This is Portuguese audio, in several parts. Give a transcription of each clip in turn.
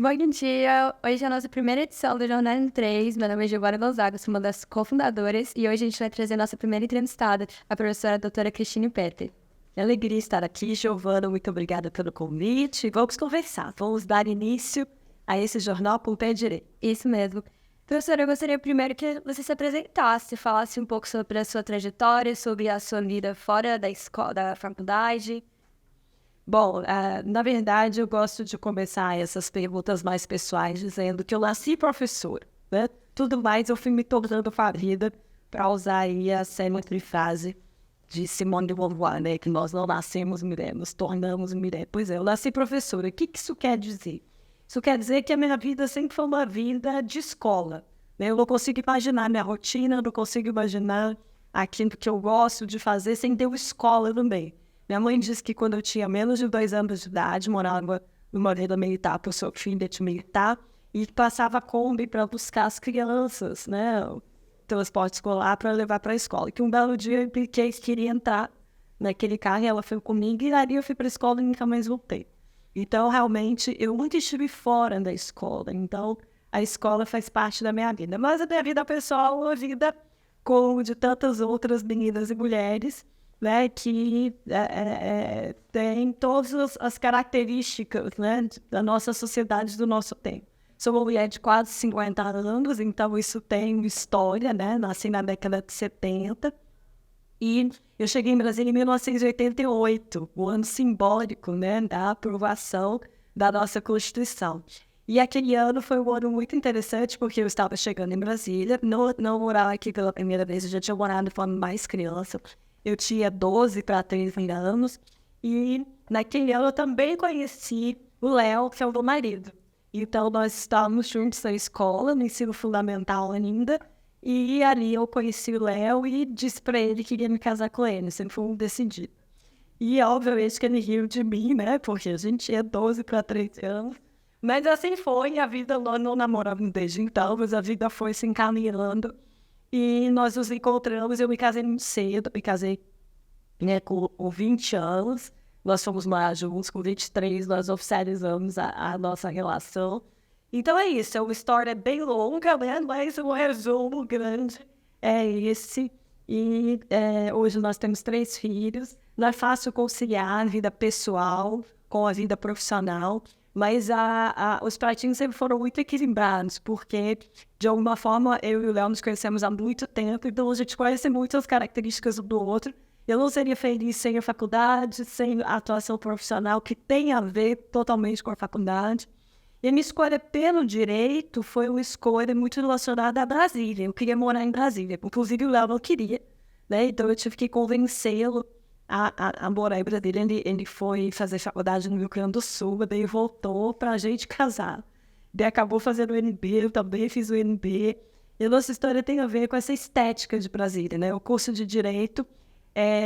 Bom dia! Hoje é a nossa primeira edição do Jornal em 3. Meu nome é Giovana Gonzaga, sou uma das cofundadoras e hoje a gente vai trazer a nossa primeira entrevistada, a professora doutora Cristine Petter. É alegria estar aqui, Giovana. Muito obrigada pelo convite. Vamos conversar. Vamos dar início a esse jornal com o pé direito. Isso mesmo. Professora, eu gostaria primeiro que você se apresentasse, falasse um pouco sobre a sua trajetória, sobre a sua vida fora da escola, da faculdade. Bom, na verdade, eu gosto de começar essas perguntas mais pessoais dizendo que eu nasci professora, né? Tudo mais eu fui me tornando com a vida, para usar aí a célebre frase de Simone de Beauvoir, né? Que nós não nascemos mulher, nos tornamos mulher. Pois é, eu nasci professora. O que isso quer dizer? Isso quer dizer que a minha vida sempre foi uma vida de escola, né? Eu não consigo imaginar minha rotina, eu não consigo imaginar aquilo que eu gosto de fazer sem ter uma escola também. Minha mãe disse que quando eu tinha menos de 2 anos de idade, morava numa vila militar, porque eu sou filha de militar, e passava a Kombi para buscar as crianças, né? O transporte escolar para levar para a escola. E que um belo dia eu impliquei que queria entrar naquele carro e ela foi comigo, e ali eu fui para a escola e nunca mais voltei. Então, realmente, eu nunca estive fora da escola. Então, a escola faz parte da minha vida. Mas a minha vida pessoal é uma vida como de tantas outras meninas e mulheres, né, que tem todas as características, né, da nossa sociedade, do nosso tempo. Sou uma mulher de quase 50 anos, então isso tem uma história, né? Nasci na década de 70 e eu cheguei em Brasília em 1988, o ano simbólico, né, da aprovação da nossa Constituição. E aquele ano foi um ano muito interessante, porque eu estava chegando em Brasília, não morava aqui pela primeira vez, eu já tinha morado de forma mais criança. Eu tinha 12 para 13 anos, e naquele ano eu também conheci o Léo, que é o meu marido. Então, nós estávamos juntos na escola, no ensino fundamental ainda, e ali eu conheci o Léo e disse para ele que queria me casar com ele, sempre foi um decidido. E, obviamente, que ele riu de mim, né, porque a gente tinha 12 para 13 anos. Mas assim foi, a vida, nós não namoramos desde então, mas a vida foi se encaminhando. E nós nos encontramos, eu me casei muito cedo, me casei, né, com 20 anos. Nós fomos morar juntos, com 23 nós oficializamos a nossa relação. Então é isso, é uma história bem longa, né, mas um resumo grande é esse. E hoje nós temos 3 filhos. Não é fácil conciliar a vida pessoal com a vida profissional, mas os pratinhos sempre foram muito equilibrados, porque, de alguma forma, eu e o Léo nos conhecemos há muito tempo, então a gente conhece muitas características um do outro. Eu não seria feliz sem a faculdade, sem a atuação profissional, que tem a ver totalmente com a faculdade. E a minha escolha pelo direito foi uma escolha muito relacionada a Brasília. Eu queria morar em Brasília, inclusive o Léo não queria, né? Então eu tive que convencê-lo a morar em Brasília. Ele foi fazer faculdade no Rio Grande do Sul, daí voltou para a gente casar. Daí acabou fazendo o UNB, eu também fiz o UNB. E a nossa história tem a ver com essa estética de Brasília, né? O curso de Direito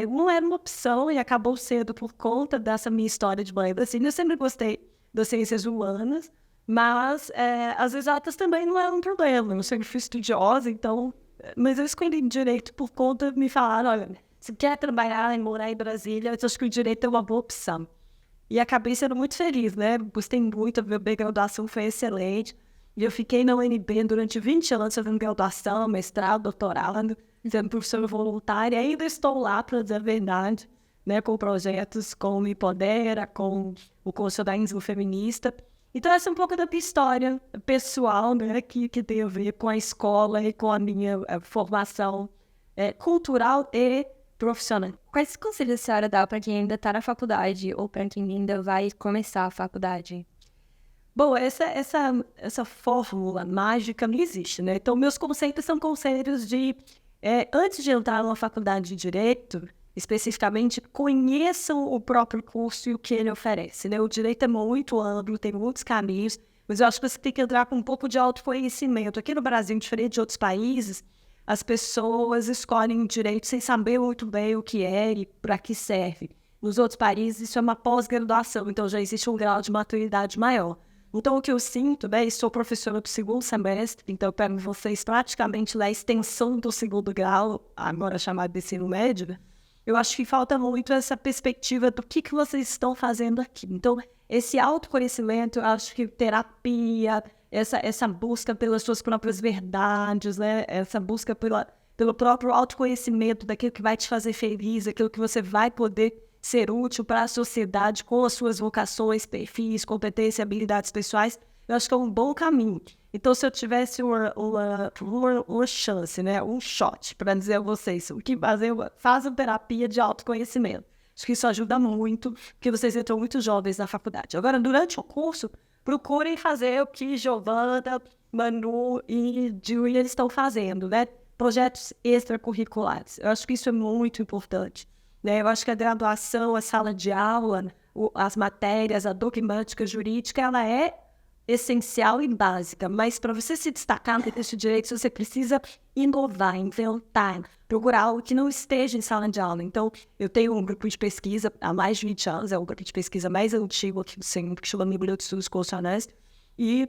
não era uma opção e acabou sendo por conta dessa minha história de mãe Brasília. Eu sempre gostei das ciências humanas, mas as exatas também não eram um problema. Eu sempre fui estudiosa, então... Mas eu escolhi Direito por conta de me falaram, olha, se quer trabalhar e morar em Brasília, eu acho que o Direito é uma boa opção. E acabei sendo muito feliz, né? Gostei muito, a minha graduação foi excelente. E eu fiquei na UNB durante 20 anos fazendo graduação, mestrado, doutorado, sendo professora voluntária. Ainda estou lá, para dizer a verdade, né? Com projetos como o Empodera, com o curso da Ensino Feminista. Então essa é um pouco da minha história pessoal, né? Que tem a ver com a escola e com a minha formação cultural e profissional. Quais conselhos a senhora dá para quem ainda está na faculdade ou para quem ainda vai começar a faculdade? Bom, essa fórmula mágica não existe, né? Então, meus conselhos são conselhos de... antes de entrar numa faculdade de Direito, especificamente, conheçam o próprio curso e o que ele oferece, né? O Direito é muito amplo, tem muitos caminhos, mas eu acho que você tem que entrar com um pouco de autoconhecimento. Aqui no Brasil, diferente de outros países, as pessoas escolhem Direito sem saber muito bem o que é e para que serve. Nos outros países, isso é uma pós-graduação, então já existe um grau de maturidade maior. Então, o que eu sinto, né, sou professora do 2º semestre, então eu pego vocês praticamente na extensão do 2º grau, agora chamado de ensino médio, né? Eu acho que falta muito essa perspectiva do que vocês estão fazendo aqui. Então, esse autoconhecimento, eu acho que terapia, essa busca pelas suas próprias verdades, né? Essa busca pelo próprio autoconhecimento daquilo que vai te fazer feliz, aquilo que você vai poder ser útil para a sociedade com as suas vocações, perfis, competências e habilidades pessoais, eu acho que é um bom caminho. Então, se eu tivesse uma chance, né, um shot para dizer a vocês o que fazer, façam terapia de autoconhecimento. Acho que isso ajuda muito, porque vocês entram muito jovens na faculdade. Agora, durante o curso, procurem fazer o que Giovana, Manu e Julia estão fazendo, né? Projetos extracurriculares. Eu acho que isso é muito importante, né? Eu acho que a graduação, a sala de aula, as matérias, a dogmática jurídica, ela é essencial e básica, mas para você se destacar nesse direito, você precisa inovar, inventar, procurar algo que não esteja em sala de aula. Então, eu tenho um grupo de pesquisa há mais de 20 anos, é o grupo de pesquisa mais antigo aqui do Centro, que chama Núcleo de Estudos Constitucionais, e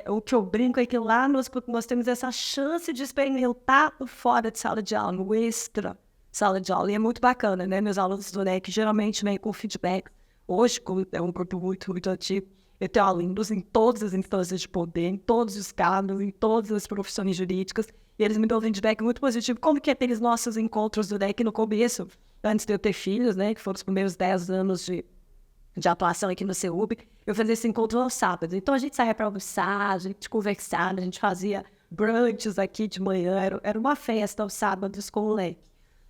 o que eu brinco é que lá nós temos essa chance de experimentar o fora de sala de aula, no extra sala de aula, e é muito bacana, né? Meus alunos do NEC geralmente vêm com feedback. Hoje, como é um grupo muito, muito antigo, eu tenho alunos em todas as instâncias de poder, em todos os cargos, em todas as profissões jurídicas, e eles me dão feedback muito positivo. Como que é aqueles nossos encontros do NEC no começo, antes de eu ter filhos, né, que foram os primeiros 10 anos de atuação aqui no CEUB, eu fazia esse encontro aos sábados. Então a gente saía para almoçar, a gente conversava, a gente fazia brunches aqui de manhã, era uma festa aos sábados com o leque.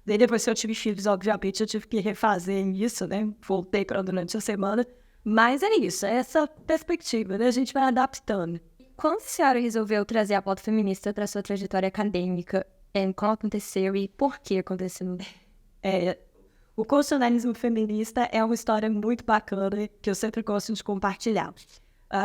Daí depois que eu tive filhos, obviamente, eu tive que refazer isso, né, voltei para durante a semana. Mas é isso, é essa perspectiva, né? A gente vai adaptando. Quando a senhora resolveu trazer a pauta feminista para sua trajetória acadêmica, como aconteceu e por que aconteceu? O constitucionalismo feminista é uma história muito bacana que eu sempre gosto de compartilhar.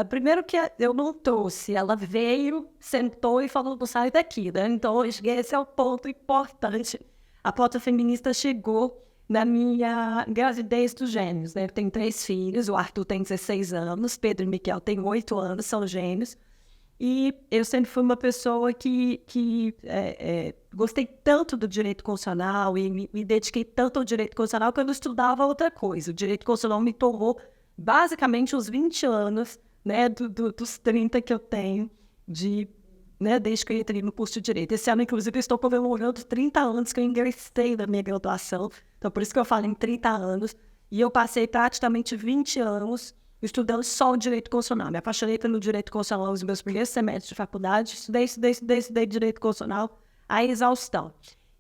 Primeiro que eu não trouxe, ela veio, sentou e falou, não sai daqui, né? Então, esse é o ponto importante. A pauta feminista chegou na minha gravidez dos gêmeos, né? Eu tenho 3 filhos, o Arthur tem 16 anos, Pedro e Miquel têm 8 anos, são gêmeos. E eu sempre fui uma pessoa que gostei tanto do direito constitucional e me dediquei tanto ao direito constitucional que eu não estudava outra coisa. O direito constitucional me tomou basicamente os 20 anos, né, dos 30 que eu tenho né, desde que eu entrei no curso de Direito. Esse ano, inclusive, eu estou comemorando 30 anos que eu ingressei na minha graduação. Então, por isso que eu falo em 30 anos. E eu passei praticamente 20 anos estudando só o Direito Constitucional. Me apaixonei pelo Direito Constitucional nos meus primeiros semestres de faculdade. Estudei Direito Constitucional à exaustão.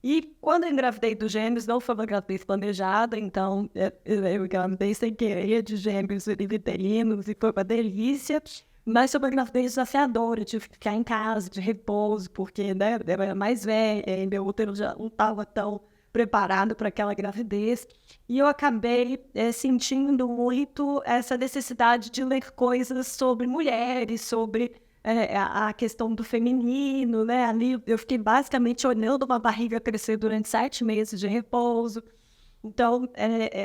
E quando eu engravidei dos gêmeos, não foi uma gravidez planejada, então eu engravidei sem querer de gêmeos uterinos e foi uma delícia. Mas foi uma gravidez desafiadora, eu tive que ficar em casa, de repouso, porque, né, eu era mais velha, e meu útero já não estava tão preparado para aquela gravidez. E eu acabei sentindo muito essa necessidade de ler coisas sobre mulheres, sobre a questão do feminino, né? Ali eu fiquei basicamente olhando uma barriga crescer durante 7 meses de repouso. Então,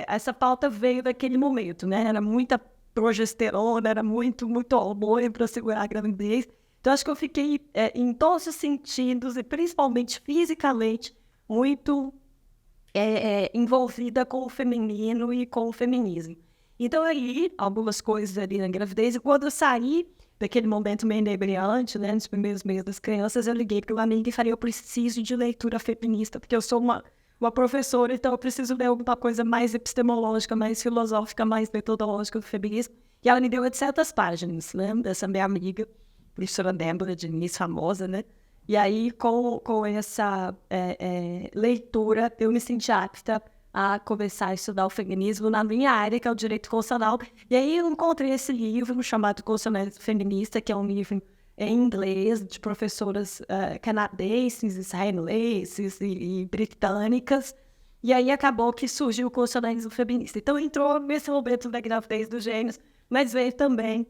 essa pauta veio daquele momento, né? Era muita progesterona, era muito, muito hormônio para segurar a gravidez. Então, acho que eu fiquei, em todos os sentidos, e principalmente fisicamente, muito envolvida com o feminino e com o feminismo. Então, eu li algumas coisas ali na gravidez, e quando eu saí daquele momento meio inebriante, né, nos primeiros meses das crianças, eu liguei para uma amiga e falei, eu preciso de leitura feminista, porque eu sou uma professora, então eu preciso ler alguma coisa mais epistemológica, mais filosófica, mais metodológica do feminismo. E ela me deu 800 páginas, né, dessa minha amiga, professora Débora Diniz, famosa, né? E aí, com essa leitura, eu me senti apta a começar a estudar o feminismo na minha área, que é o direito constitucional. E aí eu encontrei esse livro chamado Constitucionalismo Feminista, que é um livro em inglês, de professoras canadenses, israelenses e britânicas. E aí acabou que surgiu o constitucionalismo feminista. Então entrou nesse momento da gravidez dos gêmeos, mas veio também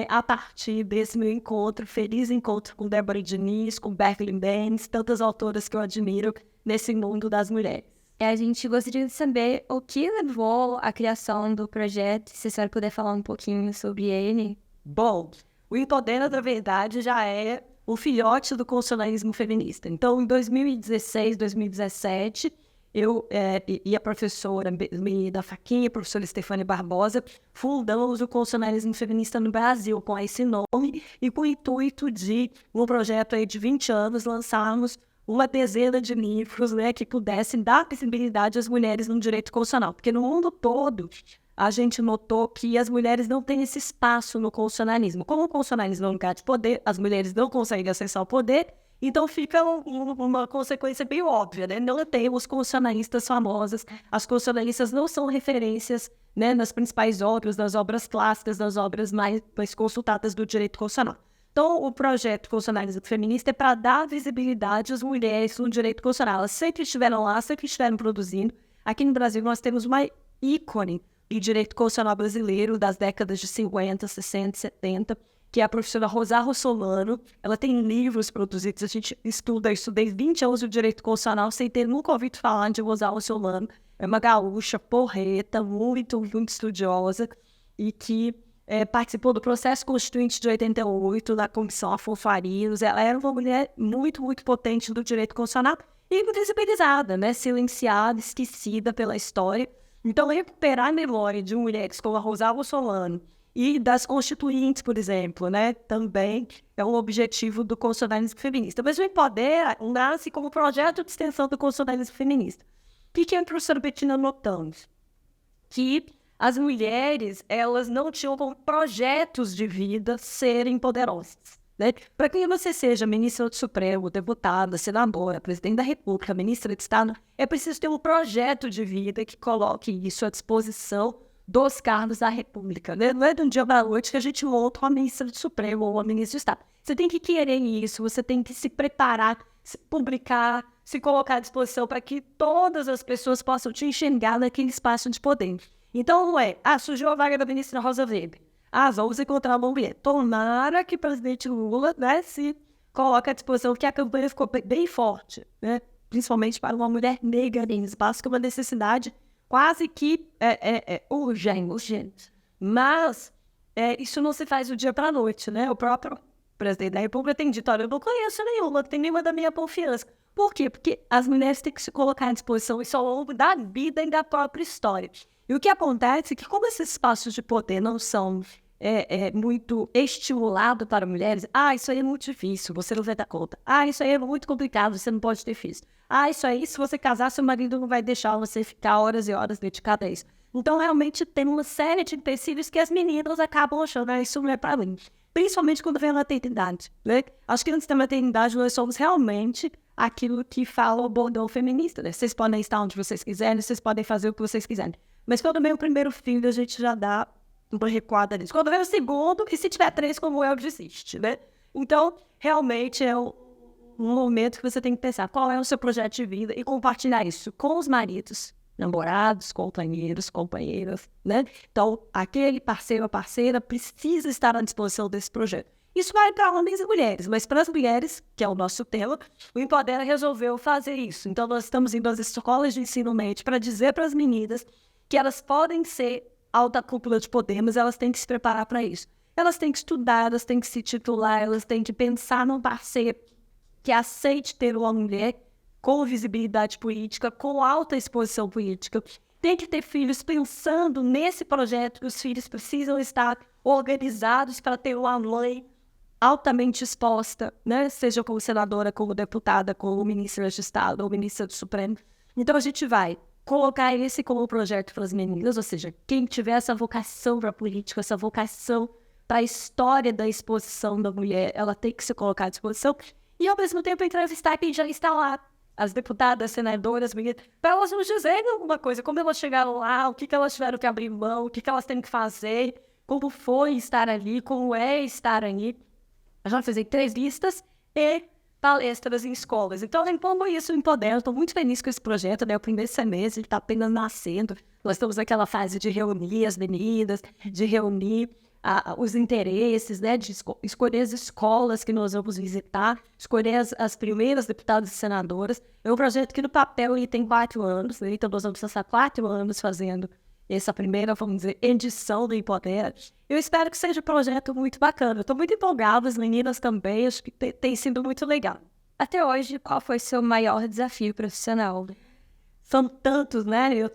a partir desse meu encontro, feliz encontro com Débora Diniz, com Berkeley Benz, tantas autoras que eu admiro nesse mundo das mulheres. A gente gostaria de saber o que levou à criação do projeto, se a senhora puder falar um pouquinho sobre ele. Bom, o Empodera da Verdade já é o filhote do constitucionalismo feminista. Então, em 2016, 2017, e a professora da Faquinha, a professora Stefânia Barbosa, fundamos o Constitucionalismo Feminista no Brasil, com esse nome e com o intuito de, um projeto aí de 20 anos, lançarmos uma dezena de livros, né, que pudessem dar visibilidade às mulheres no direito constitucional. Porque no mundo todo, a gente notou que as mulheres não têm esse espaço no constitucionalismo. Como o constitucionalismo é um lugar de poder, as mulheres não conseguem acessar o poder, então fica uma consequência bem óbvia, né? Não temos constitucionalistas famosas, as constitucionalistas não são referências, né, nas principais obras, nas obras clássicas, nas obras mais consultadas do direito constitucional. Então, o projeto Constitucionalismo Feminista é para dar visibilidade às mulheres no direito constitucional. Elas sempre estiveram lá, sempre estiveram produzindo. Aqui no Brasil, nós temos uma ícone do direito constitucional brasileiro das décadas de 50, 60, 70, que é a professora Rosário Solano. Ela tem livros produzidos, a gente estuda isso desde 20 anos do direito constitucional, sem ter nunca ouvido falar de Rosário Solano. É uma gaúcha, porreta, muito estudiosa, e que participou do processo constituinte de 88, da Comissão Afonso-Arinos. Ela era uma mulher muito, muito potente do direito constitucional e visibilizada, né? Silenciada, esquecida pela história. Então, recuperar a memória de mulheres como a Rosário Solano e das constituintes, por exemplo, né, também é um objetivo do constitucionalismo feminista. Mas o Empodera nasce como projeto de extensão do constitucionalismo feminista. O que a professora Bettina notamos? Que as mulheres, elas não tinham como projetos de vida serem poderosas, né? Para que você seja ministra do Supremo, deputada, senadora, presidente da República, ministra de Estado, é preciso ter um projeto de vida que coloque isso à disposição dos cargos da República, né? Não é de um dia para a noite que a gente monta uma ministra do Supremo ou uma ministra de Estado. Você tem que querer isso, você tem que se preparar, se publicar, se colocar à disposição para que todas as pessoas possam te enxergar naquele espaço de poder. Então, não é, surgiu a vaga da ministra Rosa Weber. Vamos encontrar uma mulher. Tomara que o presidente Lula, né, se coloque à disposição, porque a campanha ficou bem forte, né? Principalmente para uma mulher negra em espaço, que é uma necessidade quase que urgente. Mas isso não se faz do dia para a noite, né? O próprio presidente da República tem dito: olha, eu não conheço nenhuma, não tem nenhuma da minha confiança. Por quê? Porque as mulheres têm que se colocar à disposição, isso ao longo da vida e da própria história. E o que acontece é que, como esses espaços de poder não são muito estimulados para mulheres, isso aí é muito difícil, você não vai dar conta. Isso aí é muito complicado, você não pode ter filhos. Isso aí, se você casar, seu marido não vai deixar você ficar horas e horas dedicada a isso. Então, realmente, tem uma série de empecilhos que as meninas acabam achando, isso não é para mim. Principalmente quando vem a maternidade, né? Acho que antes da maternidade, nós somos realmente aquilo que fala o bordão feminista, né? Vocês podem estar onde vocês quiserem, vocês podem fazer o que vocês quiserem. Mas quando vem o primeiro filho, a gente já dá uma recuada nisso. Quando vem o segundo, e se tiver 3 como eu, desiste, né? Então, realmente é um momento que você tem que pensar qual é o seu projeto de vida e compartilhar isso com os maridos, namorados, companheiros, companheiras, né? Então, aquele parceiro ou parceira precisa estar à disposição desse projeto. Isso vai para homens e mulheres, mas para as mulheres, que é o nosso tema, o Empodera resolveu fazer isso. Então, nós estamos indo às escolas de ensino médio para dizer para as meninas que elas podem ser alta cúpula de poder, mas elas têm que se preparar para isso. Elas têm que estudar, elas têm que se titular, elas têm que pensar num parceiro que aceite ter uma mulher com visibilidade política, com alta exposição política. Tem que ter filhos pensando nesse projeto, que os filhos precisam estar organizados para ter uma mãe altamente exposta, né? Seja como senadora, como deputada, como ministra de Estado ou ministra do Supremo. Então, a gente vai colocar esse como projeto para as meninas, ou seja, quem tiver essa vocação para a política, essa vocação para a história da exposição da mulher, ela tem que se colocar à disposição e, ao mesmo tempo, entrevistar quem já está lá, as deputadas, senadoras, para elas nos dizerem alguma coisa, como elas chegaram lá, o que elas tiveram que abrir mão, o que elas têm que fazer, como foi estar ali, como é estar ali. A gente vai fazer entrevistas e palestras em escolas. Então, como isso empodera, estou muito feliz com esse projeto, né? O primeiro semestre está apenas nascendo. Nós estamos naquela fase de reunir as meninas, de reunir os interesses, né? De escolher as escolas que nós vamos visitar, escolher as primeiras deputadas e senadoras. É um projeto que no papel ele tem 4 anos, né? Então nós vamos passar 4 anos fazendo essa primeira, vamos dizer, edição do Empodera. Eu espero que seja um projeto muito bacana. Estou muito empolgada, as meninas também, acho que tem sido muito legal. Até hoje, qual foi seu maior desafio profissional? são tantos, né? Eu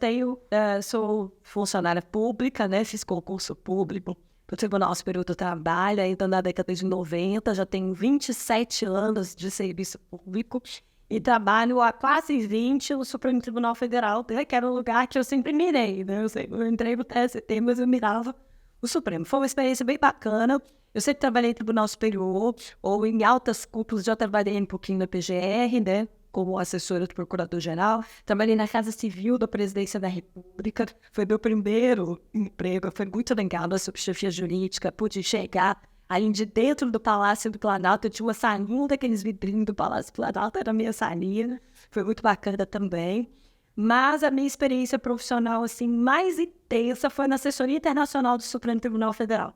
sou funcionária pública, né? Fiz concurso público para o Tribunal Superior do Trabalho, ainda na década de 90, já tenho 27 anos de serviço público e trabalho há quase 20 no Supremo Tribunal Federal, né? Que era um lugar que eu sempre mirei, né? Eu entrei no TST, mas eu mirava o Supremo. Foi uma experiência bem bacana. Eu sempre trabalhei em Tribunal Superior, ou em altas cúpulas, já trabalhei um pouquinho na PGR, né? Como assessora do Procurador-Geral. Trabalhei na Casa Civil da Presidência da República. Foi meu primeiro emprego, foi muito legal na subchefia jurídica. Pude chegar ali de dentro do Palácio do Planalto. Eu tinha uma salinha daqueles vidrinhos do Palácio do Planalto, era a minha salinha. Foi muito bacana também. Mas a minha experiência profissional assim, mais intensa foi na assessoria internacional do Supremo Tribunal Federal.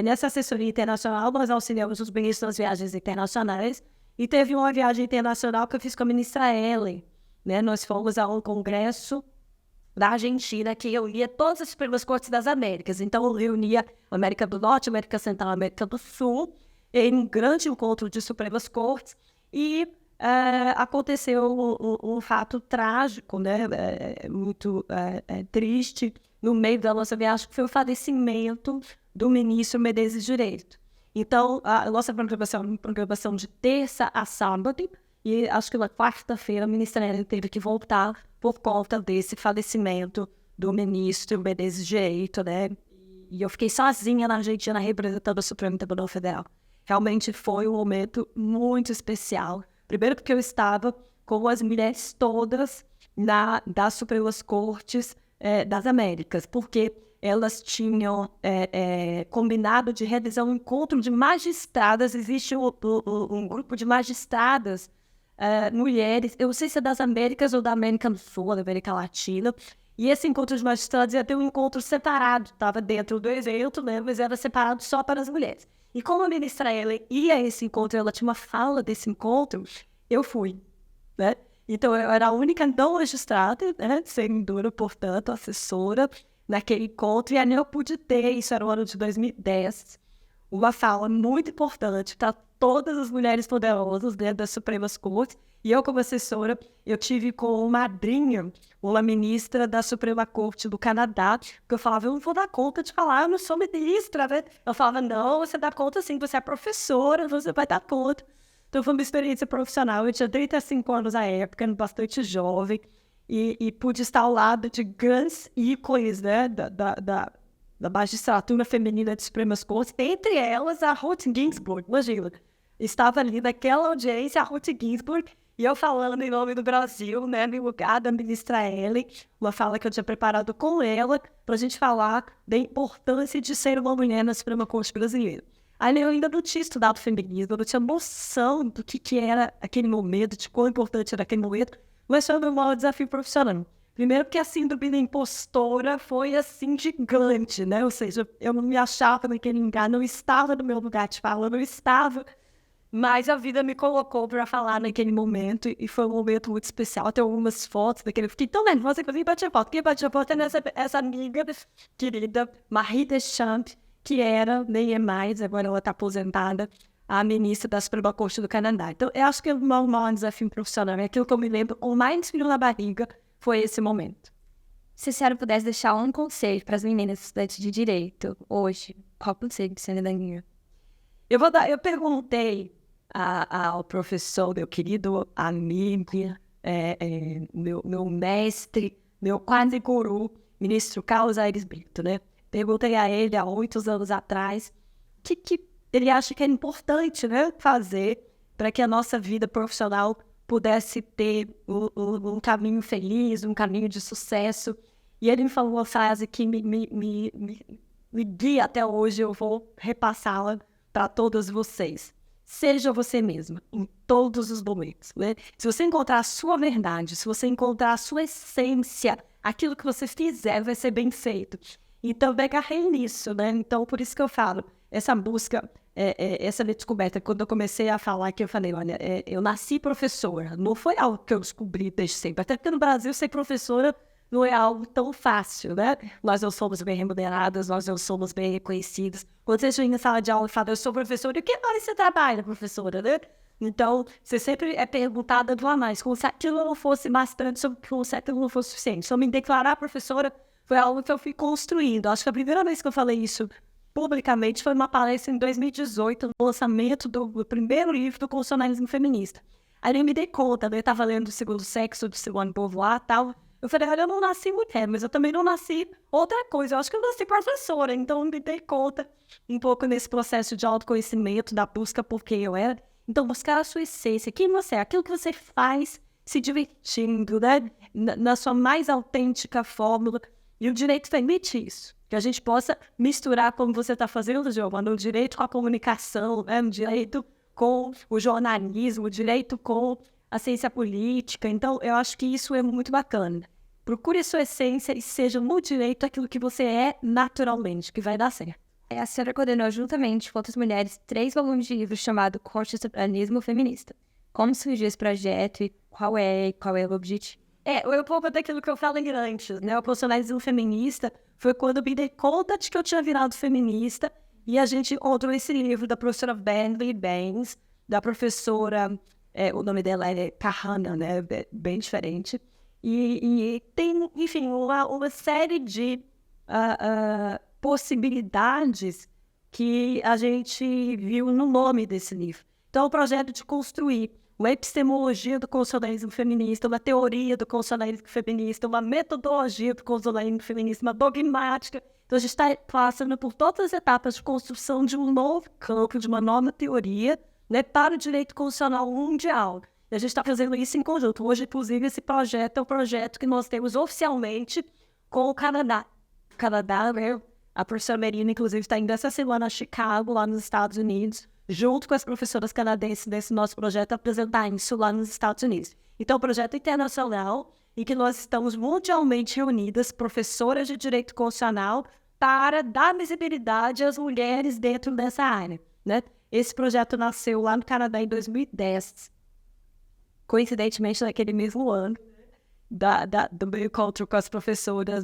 Nessa assessoria internacional, nós auxiliamos os ministros nas viagens internacionais e teve uma viagem internacional que eu fiz com a ministra Ellen. Né? Nós fomos a um congresso da Argentina que reunia todas as Supremas Cortes das Américas. Então, reunia a América do Norte, América Central e América do Sul em um grande encontro de Supremas Cortes e aconteceu um fato trágico, né? Muito triste, no meio da nossa viagem, que foi o falecimento do ministro Menezes Direito. Então, a nossa programação é uma programação de terça a sábado, e acho que na quarta-feira a ministra Ellen teve que voltar por conta desse falecimento do ministro Menezes Direito, né? E eu fiquei sozinha na Argentina representando o Supremo Tribunal Federal. Realmente foi um momento muito especial. Primeiro porque eu estava com as mulheres todas das Supremas Cortes das Américas, porque elas tinham combinado de realizar um encontro de magistradas. Existe um grupo de magistradas, mulheres, eu não sei se é das Américas ou da América do Sul, da América Latina, e esse encontro de magistrados ia ter um encontro separado, estava dentro do evento, né, mas era separado só para as mulheres. E como a ministra Ellen ia a esse encontro, ela tinha uma fala desse encontro, eu fui, né? Então, eu era a única não magistrada, né, sem dúvida, portanto, assessora, naquele encontro, e ali eu pude ter, isso era o ano de 2010, uma fala muito importante para todas as mulheres poderosas dentro das Supremas Cortes, e eu, como assessora, eu tive como madrinha uma ministra da Suprema Corte do Canadá, que eu falava, eu não vou dar conta de falar, eu não sou ministra, né? Eu falava, não, você dá conta sim, você é professora, você vai dar conta. Então, foi uma experiência profissional. Eu tinha 35 anos à época, bastante jovem, e pude estar ao lado de grandes ícones, né, da magistratura feminina de Supremas Cortes, entre elas a Ruth Ginsburg. Imagina, estava ali naquela audiência a Ruth Ginsburg, e eu falando em nome do Brasil, né, no lugar da ministra Ellen, uma fala que eu tinha preparado com ela, para a gente falar da importância de ser uma mulher na Suprema Corte brasileira. Aí eu ainda não tinha estudado feminismo, eu não tinha noção do que era aquele momento, de quão importante era aquele momento, mas foi o meu maior desafio profissional. Primeiro porque a síndrome da impostora foi, assim, gigante, né? Ou seja, eu não me achava naquele lugar, não estava no meu lugar de fala, não estava, mas a vida me colocou para falar naquele momento, e foi um momento muito especial. Tem algumas fotos daquele... Fiquei tão nervosa que eu vim bater foto. Quem bateu foto é essa amiga querida, Marie Deschamps, que era, nem é mais, agora ela está aposentada, a ministra da Suprema Corte do Canadá. Então, eu acho que o meu maior desafio profissional, é aquilo que eu me lembro, o mais frio na barriga, foi esse momento. Se a senhora pudesse deixar um conselho para as meninas estudantes de Direito, hoje, qual conselho que você daria? Eu perguntei ao professor, meu querido amigo, meu mestre, meu quase guru, ministro Carlos Aires Brito, né? Perguntei a ele há 8 anos atrás o que ele acha que é importante, né, fazer para que a nossa vida profissional pudesse ter um caminho feliz, um caminho de sucesso. E ele me falou uma frase que me guia até hoje, eu vou repassá-la para todos vocês. Seja você mesma, em todos os momentos, né? Se você encontrar a sua verdade, se você encontrar a sua essência, aquilo que você fizer vai ser bem feito. Então, eu agarrei nisso, né? Então, por isso que eu falo, essa busca, essa descoberta, quando eu comecei a falar, que eu falei, olha, eu nasci professora, não foi algo que eu descobri desde sempre. Até porque no Brasil, ser professora não é algo tão fácil, né? Nós não somos bem remuneradas, nós não somos bem reconhecidas. Quando você chega em sala de aula e fala, eu sou professora, e o que mais você trabalha, professora, né? Então, você sempre é perguntada do a mais, como se aquilo não fosse bastante, como se aquilo não fosse suficiente. Então, me declarar professora foi algo que eu fui construindo. Acho que a primeira vez que eu falei isso publicamente foi numa palestra em 2018, no lançamento do primeiro livro do constitucionalismo feminista. Aí eu me dei conta, né? Eu estava lendo O Segundo Sexo, de Simone de Beauvoir e tal. Eu falei, olha, eu não nasci mulher, mas eu também não nasci outra coisa. Eu acho que eu nasci professora. Então, eu me dei conta um pouco nesse processo de autoconhecimento, da busca por quem eu era. Então, buscar a sua essência, quem você é, aquilo que você faz se divertindo, né? Na sua mais autêntica fórmula. E o direito permite isso. Que a gente possa misturar, como você está fazendo, Giovana, o direito com a comunicação, né? O direito com o jornalismo, o direito com a ciência política. Então, eu acho que isso é muito bacana. Procure a sua essência e seja no direito aquilo que você é naturalmente, que vai dar certo. A senhora coordenou juntamente com outras mulheres 3 volumes de livro chamado Constitucionalismo Feminista. Como surgiu esse projeto e qual é o objetivo? Eu vou daquilo que eu falei antes, né? O constitucionalismo feminista foi quando eu me dei conta de que eu tinha virado feminista e a gente encontrou esse livro da professora Bentley Baines, da professora, o nome dela é Kahana, né? Bem diferente. E tem, enfim, uma série de possibilidades que a gente viu no nome desse livro. Então, o projeto de construir uma epistemologia do constitucionalismo feminista, uma teoria do constitucionalismo feminista, uma metodologia do constitucionalismo feminista, uma dogmática. Então, a gente está passando por todas as etapas de construção de um novo campo, de uma nova teoria, né, para o direito constitucional mundial. E a gente está fazendo isso em conjunto. Hoje, inclusive, esse projeto é um projeto que nós temos oficialmente com o Canadá. O Canadá, né, a professora Merina, inclusive, está indo essa semana a Chicago, lá nos Estados Unidos, junto com as professoras canadenses desse nosso projeto, apresentar isso lá nos Estados Unidos. Então, é um projeto internacional em que nós estamos mundialmente reunidas, professoras de direito constitucional, para dar visibilidade às mulheres dentro dessa área, né? Esse projeto nasceu lá no Canadá em 2010, coincidentemente naquele mesmo ano do meu encontro com as professoras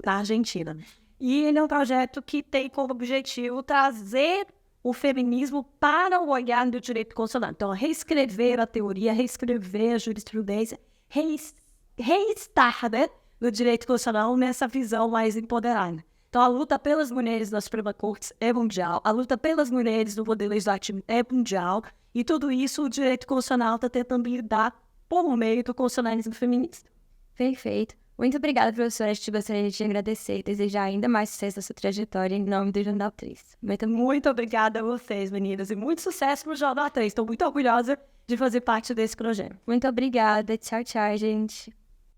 na Argentina. E ele é um projeto que tem como objetivo trazer o feminismo para o olhar do direito constitucional. Então, reescrever a teoria, reescrever a jurisprudência, reestar, né, no direito constitucional nessa visão mais empoderada. Então, a luta pelas mulheres na Suprema Corte é mundial, a luta pelas mulheres no poder legislativo é mundial, e tudo isso o direito constitucional está tentando lidar por meio do constitucionalismo feminista. Perfeito. Muito obrigada, professora. A gente gostaria de te agradecer e desejar ainda mais sucesso na sua trajetória em nome do Jornal 3. Muito obrigada a vocês, meninas, e muito sucesso para o Jornal 3. Estou muito orgulhosa de fazer parte desse projeto. Muito obrigada. Tchau, tchau, gente.